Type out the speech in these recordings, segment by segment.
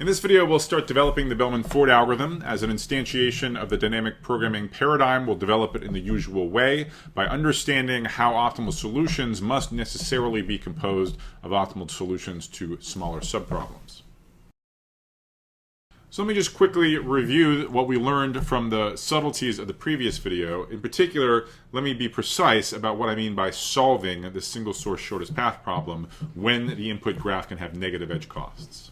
In this video, we'll start developing the Bellman-Ford algorithm. As an instantiation of the dynamic programming paradigm, we'll develop it in the usual way by understanding how optimal solutions must necessarily be composed of optimal solutions to smaller subproblems. So let me just quickly review what we learned from the subtleties of the previous video. In particular, let me be precise about what I mean by solving the single source shortest path problem when the input graph can have negative edge costs.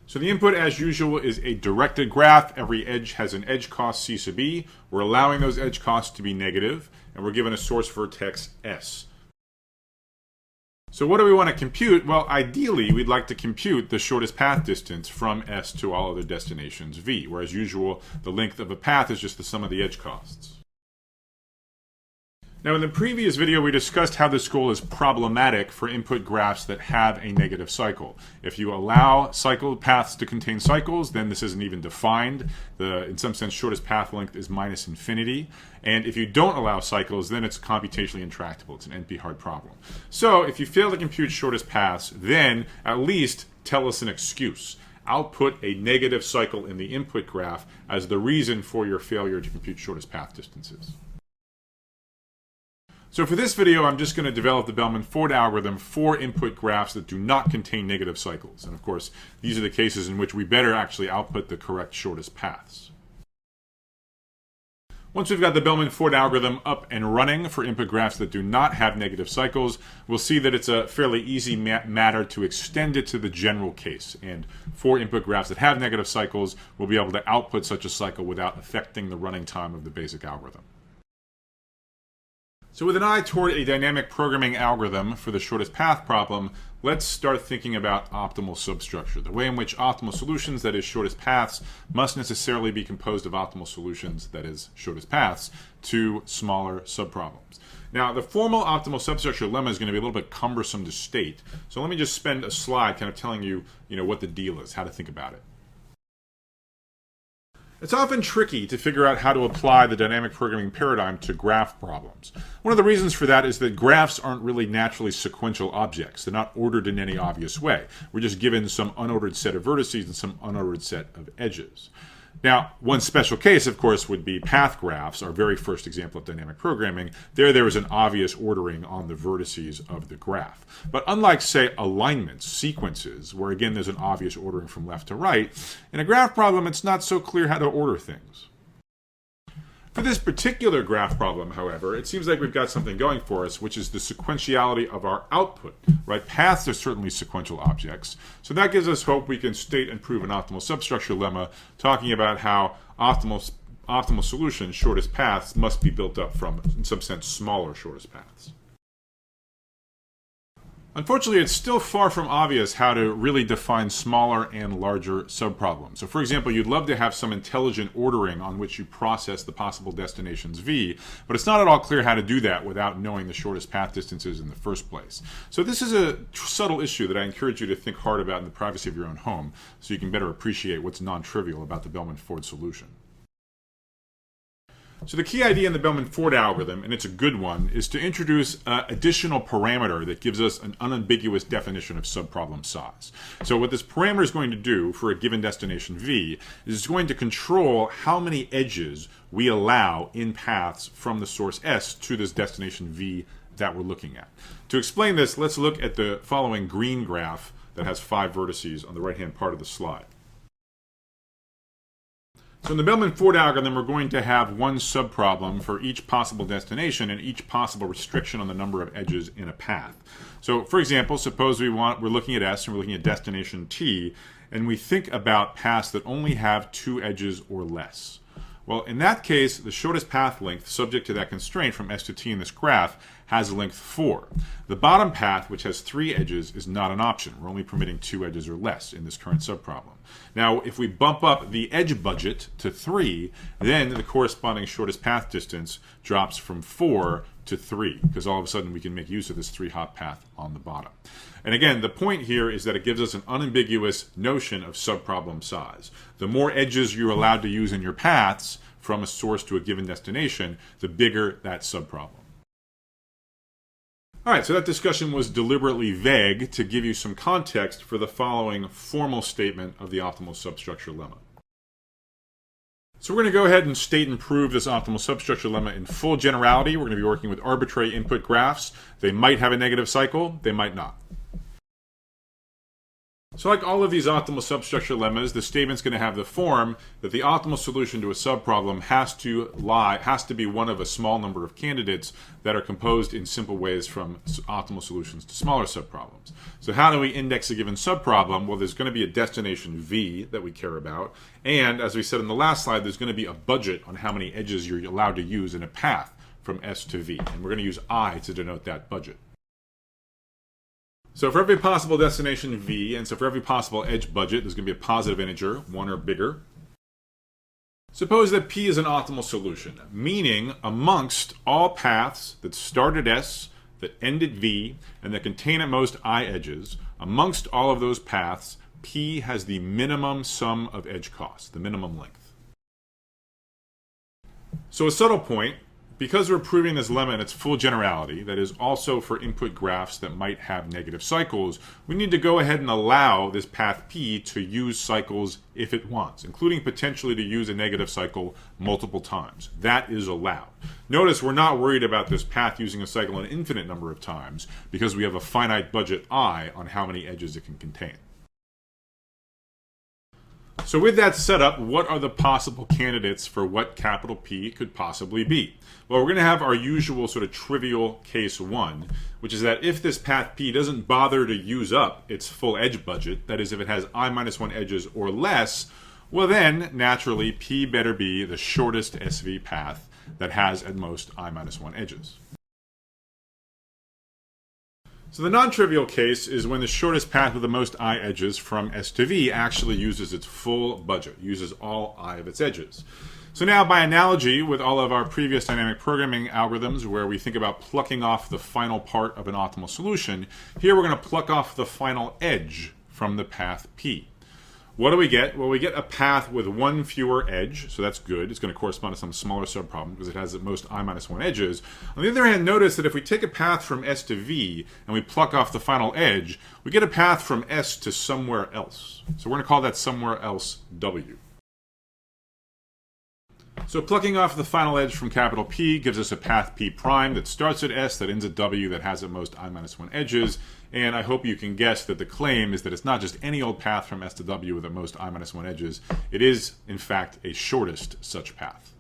So the input, as usual, is a directed graph. Every edge has an edge cost C sub e. We're allowing those edge costs to be negative, and we're given a source vertex S. So what do we want to compute? Well, ideally, we'd like to compute the shortest path distance from S to all other destinations V, where as usual, the length of a path is just the sum of the edge costs. Now, in the previous video, we discussed how this goal is problematic for input graphs that have a negative cycle. If you allow cycle paths to contain cycles, then this isn't even defined. In some sense, shortest path length is minus infinity. And if you don't allow cycles, then it's computationally intractable. It's an NP-hard problem. So if you fail to compute shortest paths, then at least tell us an excuse. Output a negative cycle in the input graph as the reason for your failure to compute shortest path distances. So for this video, I'm just going to develop the Bellman-Ford algorithm for input graphs that do not contain negative cycles. And of course, these are the cases in which we better actually output the correct shortest paths. Once we've got the Bellman-Ford algorithm up and running for input graphs that do not have negative cycles, we'll see that it's a fairly easy matter to extend it to the general case. And for input graphs that have negative cycles, we'll be able to output such a cycle without affecting the running time of the basic algorithm. So with an eye toward a dynamic programming algorithm for the shortest path problem, let's start thinking about optimal substructure, the way in which optimal solutions, that is shortest paths, must necessarily be composed of optimal solutions, that is shortest paths, to smaller subproblems. Now, the formal optimal substructure lemma is going to be a little bit cumbersome to state, so let me just spend a slide kind of telling you, what the deal is, how to think about it. It's often tricky to figure out how to apply the dynamic programming paradigm to graph problems. One of the reasons for that is that graphs aren't really naturally sequential objects. They're not ordered in any obvious way. We're just given some unordered set of vertices and some unordered set of edges. Now, one special case, of course, would be path graphs, our very first example of dynamic programming. There is an obvious ordering on the vertices of the graph. But unlike, say, alignments, sequences, where again there's an obvious ordering from left to right, in a graph problem it's not so clear how to order things. For this particular graph problem, however, it seems like we've got something going for us, which is the sequentiality of our output. Right? Paths are certainly sequential objects, so that gives us hope we can state and prove an optimal substructure lemma, talking about how optimal solutions, shortest paths, must be built up from, in some sense, smaller shortest paths. Unfortunately, it's still far from obvious how to really define smaller and larger subproblems. So for example, you'd love to have some intelligent ordering on which you process the possible destinations V, but it's not at all clear how to do that without knowing the shortest path distances in the first place. So this is a subtle issue that I encourage you to think hard about in the privacy of your own home so you can better appreciate what's non-trivial about the Bellman-Ford solution. So the key idea in the Bellman-Ford algorithm, and it's a good one, is to introduce an additional parameter that gives us an unambiguous definition of subproblem size. So what this parameter is going to do for a given destination V is it's going to control how many edges we allow in paths from the source S to this destination V that we're looking at. To explain this, let's look at the following green graph that has 5 vertices on the right-hand part of the slide. So in the Bellman-Ford algorithm, we're going to have one subproblem for each possible destination and each possible restriction on the number of edges in a path. So for example, suppose we're looking at S and we're looking at destination T, and we think about paths that only have 2 edges or less. Well, in that case, the shortest path length, subject to that constraint from S to T in this graph, has length 4. The bottom path, which has 3 edges, is not an option. We're only permitting 2 edges or less in this current subproblem. Now, if we bump up the edge budget to 3, then the corresponding shortest path distance drops from 4 to 3, because all of a sudden we can make use of this 3-hop path on the bottom. And again, the point here is that it gives us an unambiguous notion of subproblem size. The more edges you're allowed to use in your paths from a source to a given destination, the bigger that subproblem. All right, so that discussion was deliberately vague to give you some context for the following formal statement of the optimal substructure lemma. So we're going to go ahead and state and prove this optimal substructure lemma in full generality. We're going to be working with arbitrary input graphs. They might have a negative cycle, they might not. So like all of these optimal substructure lemmas, the statement's going to have the form that the optimal solution to a subproblem has to be one of a small number of candidates that are composed in simple ways from optimal solutions to smaller subproblems. So how do we index a given subproblem? Well, there's going to be a destination V that we care about, and as we said in the last slide, there's going to be a budget on how many edges you're allowed to use in a path from S to V, and we're going to use I to denote that budget. So for every possible destination V, and so for every possible edge budget, there's going to be a positive integer, 1 or bigger. Suppose that P is an optimal solution, meaning amongst all paths that start at S, that end at V, and that contain at most I edges, amongst all of those paths, P has the minimum sum of edge costs, the minimum length. So a subtle point, because we're proving this lemma in its full generality, that is also for input graphs that might have negative cycles, we need to go ahead and allow this path P to use cycles if it wants, including potentially to use a negative cycle multiple times. That is allowed. Notice we're not worried about this path using a cycle an infinite number of times because we have a finite budget I on how many edges it can contain. So with that set up, what are the possible candidates for what capital P could possibly be? Well, we're going to have our usual sort of trivial case 1, which is that if this path P doesn't bother to use up its full edge budget, that is if it has I-1 edges or less, well then, naturally, P better be the shortest SV path that has at most I-1 edges. So the non-trivial case is when the shortest path with the most I edges from S to V actually uses its full budget, uses all I of its edges. So now, by analogy with all of our previous dynamic programming algorithms where we think about plucking off the final part of an optimal solution, here we're going to pluck off the final edge from the path P. What do we get? Well, we get a path with 1 fewer edge, so that's good. It's going to correspond to some smaller subproblem because it has at most I-1 edges. On the other hand, notice that if we take a path from S to V and we pluck off the final edge, we get a path from S to somewhere else. So we're going to call that somewhere else W. So plucking off the final edge from capital P gives us a path P prime that starts at S, that ends at W, that has at most I-1 edges. And I hope you can guess that the claim is that it's not just any old path from S to W with at most I-1 edges. It is, in fact, a shortest such path.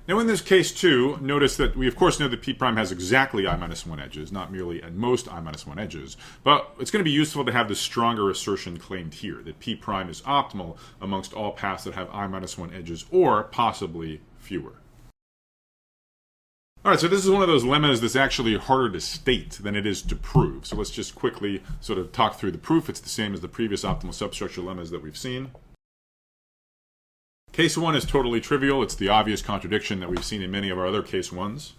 Now in this case 2, notice that we of course know that P prime has exactly I-1 edges, not merely at most I-1 edges, but it's going to be useful to have the stronger assertion claimed here, that P prime is optimal amongst all paths that have I-1 edges, or possibly fewer. Alright, so this is one of those lemmas that's actually harder to state than it is to prove. So let's just quickly sort of talk through the proof. It's the same as the previous optimal substructure lemmas that we've seen. Case 1 is totally trivial. It's the obvious contradiction that we've seen in many of our other case 1s.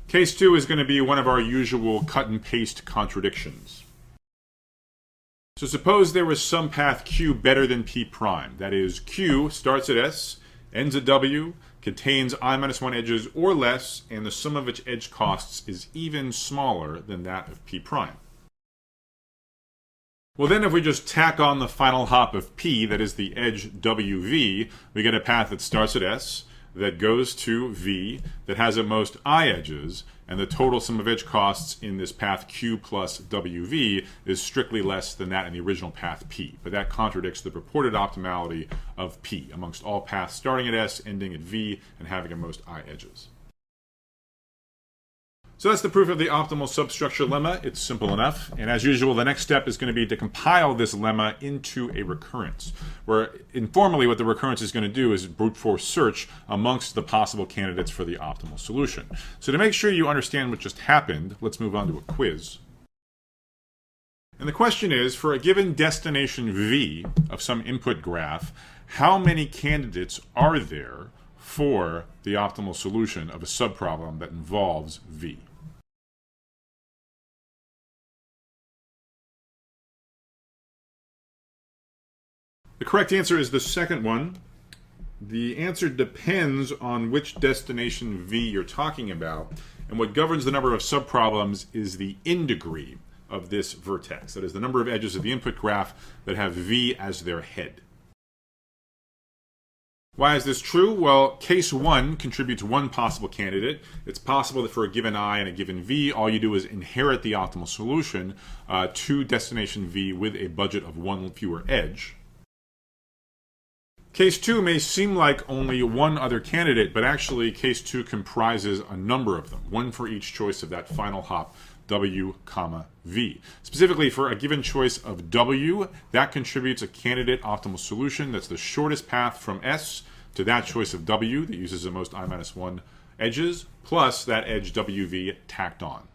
Case 2 is going to be one of our usual cut and paste contradictions. So suppose there was some path Q better than P prime. That is, Q starts at S, ends at W, contains I-1 edges or less, and the sum of its edge costs is even smaller than that of P prime. Well then if we just tack on the final hop of P, that is the edge WV, we get a path that starts at S, that goes to V, that has at most I edges, and the total sum of edge costs in this path Q plus WV is strictly less than that in the original path P. But that contradicts the purported optimality of P amongst all paths starting at S, ending at V, and having at most I edges. So that's the proof of the optimal substructure lemma. It's simple enough. And as usual, the next step is going to be to compile this lemma into a recurrence, where informally what the recurrence is going to do is brute force search amongst the possible candidates for the optimal solution. So to make sure you understand what just happened, let's move on to a quiz. And the question is, for a given destination V of some input graph, how many candidates are there for the optimal solution of a subproblem that involves V? The correct answer is the second one. The answer depends on which destination V you're talking about. And And what governs the number of subproblems is the in degree of this vertex. That is the number of edges of the input graph that have v as their head. Why is this true? Well, case 1 contributes one possible candidate. It's possible that for a given I and a given v, all you do is inherit the optimal solution to destination v with a budget of one fewer edge. Case 2 may seem like only one other candidate, but actually case 2 comprises a number of them, one for each choice of that final hop, w, v. Specifically, for a given choice of w, that contributes a candidate optimal solution that's the shortest path from S to that choice of w that uses the most I-1 edges, plus that edge wv tacked on.